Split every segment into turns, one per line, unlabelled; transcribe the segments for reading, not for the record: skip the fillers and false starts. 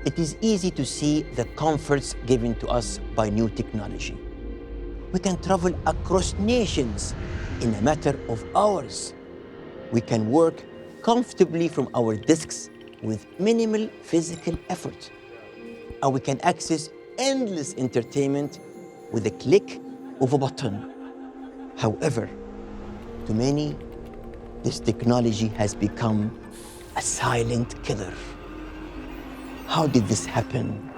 It is easy to see the comforts given to us by new technology. We can travel across nations in a matter of hours. We can work comfortably from our desks with minimal physical effort. And we can access endless entertainment with a click of a button. However, to many, this technology has become a silent killer. How did this happen?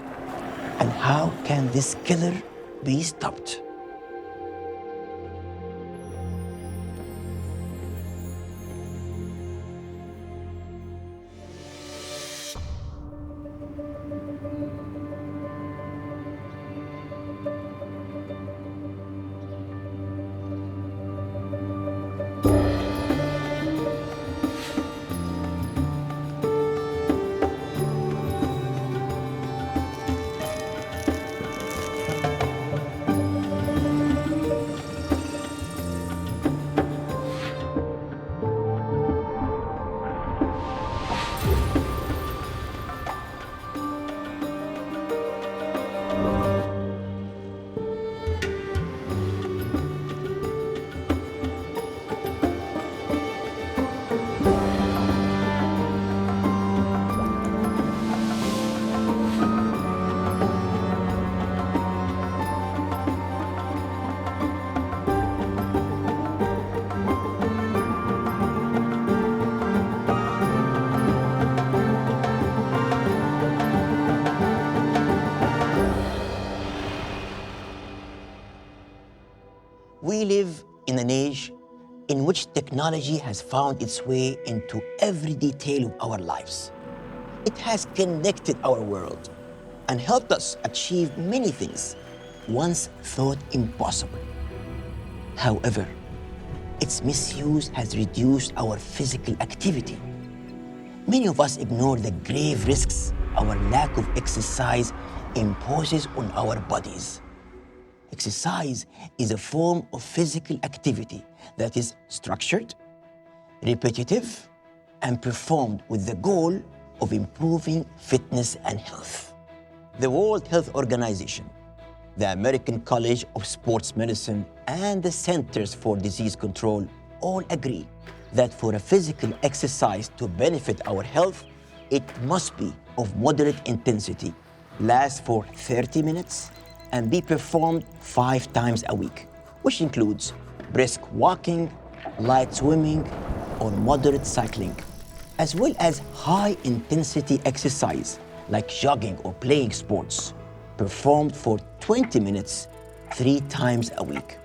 And how can this killer be stopped? We live in an age in which technology has found its way into every detail of our lives. It has connected our world and helped us achieve many things once thought impossible. However, its misuse has reduced our physical activity. Many of us ignore the grave risks our lack of exercise imposes on our bodies. Exercise is a form of physical activity that is structured, repetitive, and performed with the goal of improving fitness and health. The World Health Organization, the American College of Sports Medicine, and the Centers for Disease Control all agree that for a physical exercise to benefit our health, it must be of moderate intensity, last for 30 minutes, and be performed 5 times a week, which includes brisk walking, light swimming, or moderate cycling, as well as high-intensity exercise like jogging or playing sports, performed for 20 minutes 3 times a week.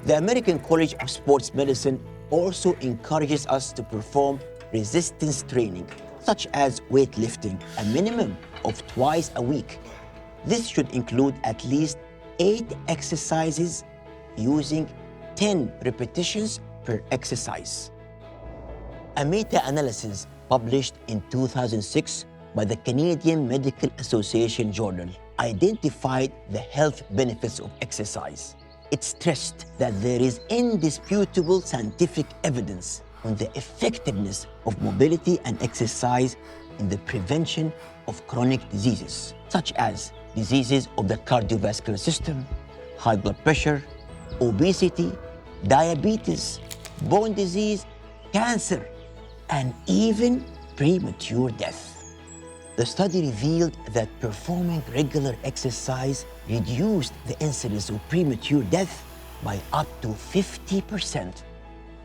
The American College of Sports Medicine also encourages us to perform resistance training, such as weightlifting, a minimum of twice a week. This should include at least 8 exercises using 10 repetitions per exercise. A meta-analysis published in 2006 by the Canadian Medical Association Journal identified the health benefits of exercise. It stressed that there is indisputable scientific evidence on the effectiveness of mobility and exercise in the prevention of chronic diseases, such as diseases of the cardiovascular system, high blood pressure, obesity, diabetes, bone disease, cancer, and even premature death. The study revealed that performing regular exercise reduced the incidence of premature death by up to 50%.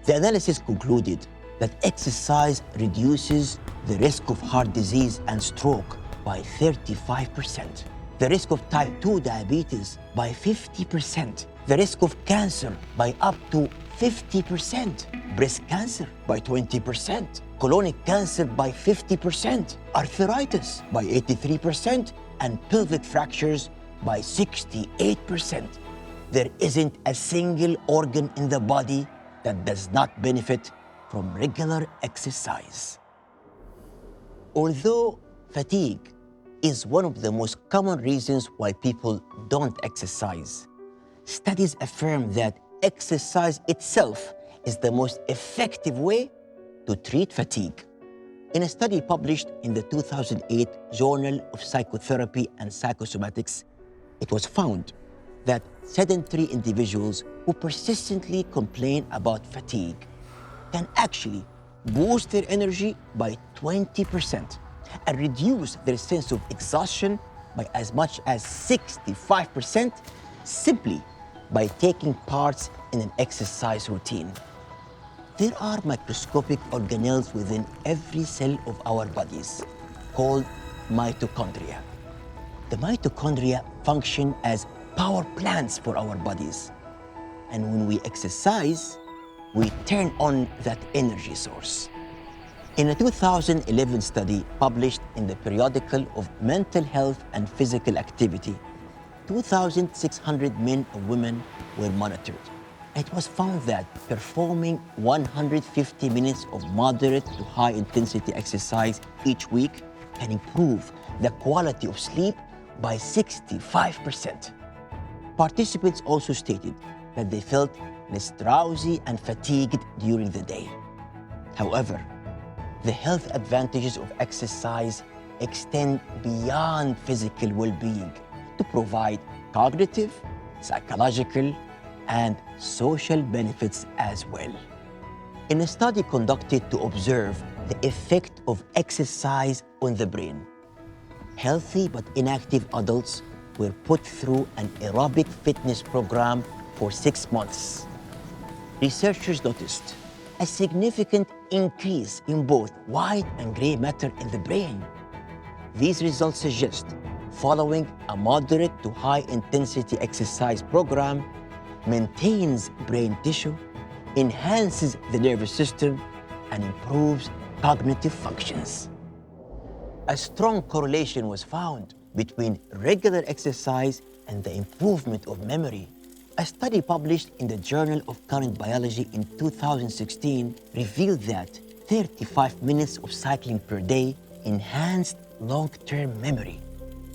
The analysis concluded that exercise reduces the risk of heart disease and stroke by 35%, the risk of type 2 diabetes by 50%, the risk of cancer by up to 50%, breast cancer by 20%, colonic cancer by 50%, arthritis by 83%, and pelvic fractures by 68%. There isn't a single organ in the body that does not benefit from regular exercise. Although fatigue is one of the most common reasons why people don't exercise, studies affirm that exercise itself is the most effective way to treat fatigue. In a study published in the 2008 Journal of Psychotherapy and Psychosomatics, it was found that sedentary individuals who persistently complain about fatigue can actually boost their energy by 20% and reduce their sense of exhaustion by as much as 65% simply by taking part in an exercise routine. There are microscopic organelles within every cell of our bodies called mitochondria. The mitochondria function as power plants for our bodies. And when we exercise, we turn on that energy source. In a 2011 study published in the Periodical of Mental Health and Physical Activity, 2,600 men and women were monitored. It was found that performing 150 minutes of moderate to high intensity exercise each week can improve the quality of sleep by 65%. Participants also stated that they felt less drowsy and fatigued during the day. However, the health advantages of exercise extend beyond physical well-being to provide cognitive, psychological, and social benefits as well. In a study conducted to observe the effect of exercise on the brain, healthy but inactive adults were put through an aerobic fitness program for 6 months. Researchers noticed a significant increase in both white and gray matter in the brain. These results suggest following a moderate to high intensity exercise program maintains brain tissue, enhances the nervous system, and improves cognitive functions. A strong correlation was found between regular exercise and the improvement of memory. A study published in the Journal of Current Biology in 2016 revealed that 35 minutes of cycling per day enhanced long-term memory.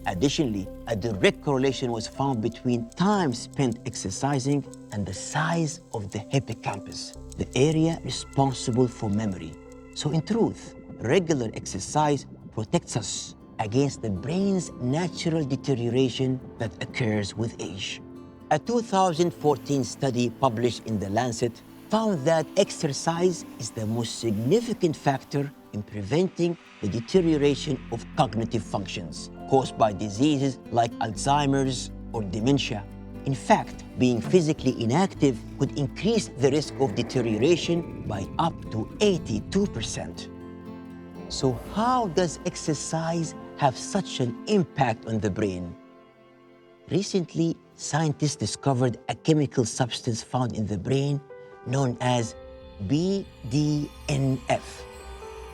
Additionally, a direct correlation was found between time spent exercising and the size of the hippocampus, the area responsible for memory. So in truth, regular exercise protects us against the brain's natural deterioration that occurs with age. A 2014 study published in The Lancet found that exercise is the most significant factor in preventing the deterioration of cognitive functions caused by diseases like Alzheimer's or dementia. In fact, being physically inactive could increase the risk of deterioration by up to 82%. So how does exercise have such an impact on the brain? Recently, scientists discovered a chemical substance found in the brain known as BDNF,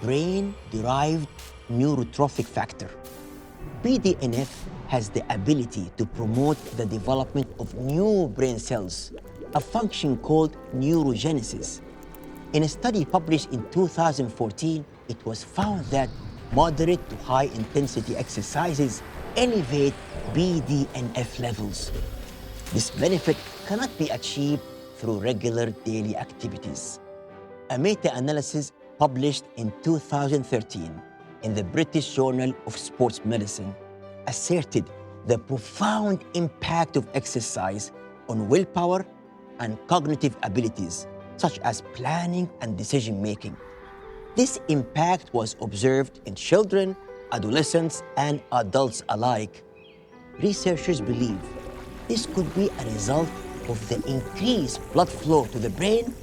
brain-derived neurotrophic factor. BDNF has the ability to promote the development of new brain cells, a function called neurogenesis. In a study published in 2014, it was found that moderate to high intensity exercises elevate BDNF levels. This benefit cannot be achieved through regular daily activities. A meta-analysis published in 2013 in the British Journal of Sports Medicine asserted the profound impact of exercise on willpower and cognitive abilities, such as planning and decision-making. This impact was observed in children, adolescents, and adults alike. Researchers believe this could be a result of the increased blood flow to the brain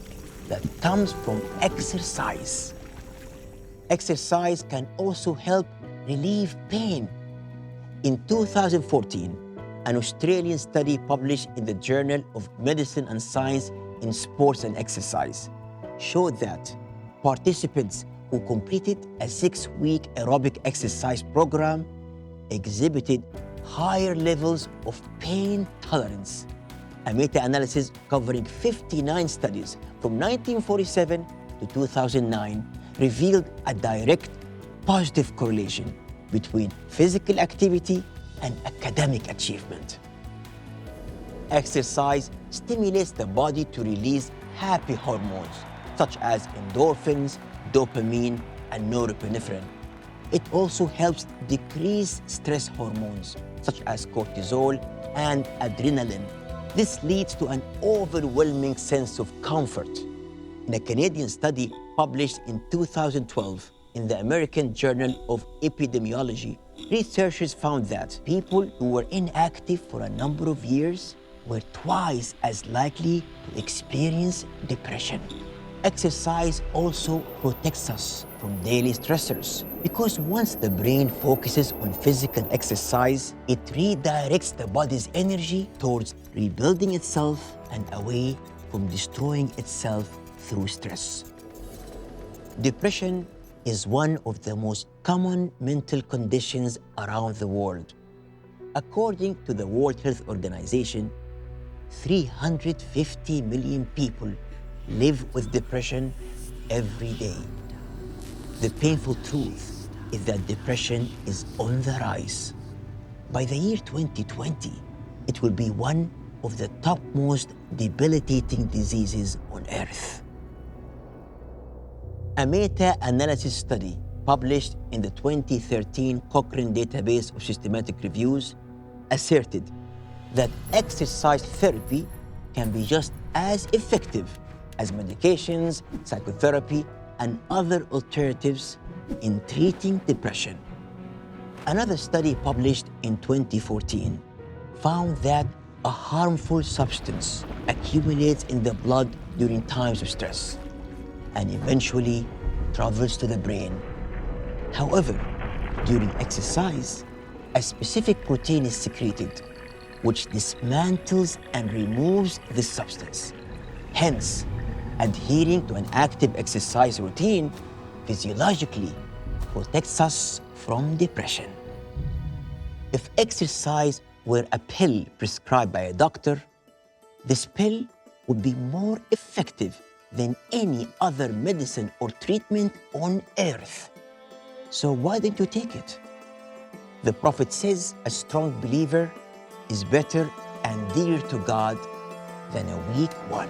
that comes from exercise. Exercise can also help relieve pain. In 2014, an Australian study published in the Journal of Medicine and Science in Sports and Exercise showed that participants who completed a 6-week aerobic exercise program exhibited higher levels of pain tolerance. A meta-analysis covering 59 studies from 1947 to 2009 revealed a direct positive correlation between physical activity and academic achievement. Exercise stimulates the body to release happy hormones such as endorphins, dopamine, and norepinephrine. It also helps decrease stress hormones such as cortisol and adrenaline. This leads to an overwhelming sense of comfort. In a Canadian study published in 2012 in the American Journal of Epidemiology, researchers found that people who were inactive for a number of years were twice as likely to experience depression. Exercise also protects us from daily stressors because once the brain focuses on physical exercise, it redirects the body's energy towards rebuilding itself and away from destroying itself through stress. Depression is one of the most common mental conditions around the world. According to the World Health Organization, 350 million people live with depression every day. The painful truth is that depression is on the rise. By the year 2020, it will be one of the top most debilitating diseases on Earth. A meta-analysis study published in the 2013 Cochrane Database of Systematic Reviews asserted that exercise therapy can be just as effective as medications, psychotherapy, and other alternatives in treating depression. Another study published in 2014 found that a harmful substance accumulates in the blood during times of stress and eventually travels to the brain. However, during exercise, a specific protein is secreted which dismantles and removes this substance. Hence, adhering to an active exercise routine physiologically protects us from depression. If exercise were a pill prescribed by a doctor, this pill would be more effective than any other medicine or treatment on earth. So why don't you take it? The Prophet says a strong believer is better and dearer to God than a weak one.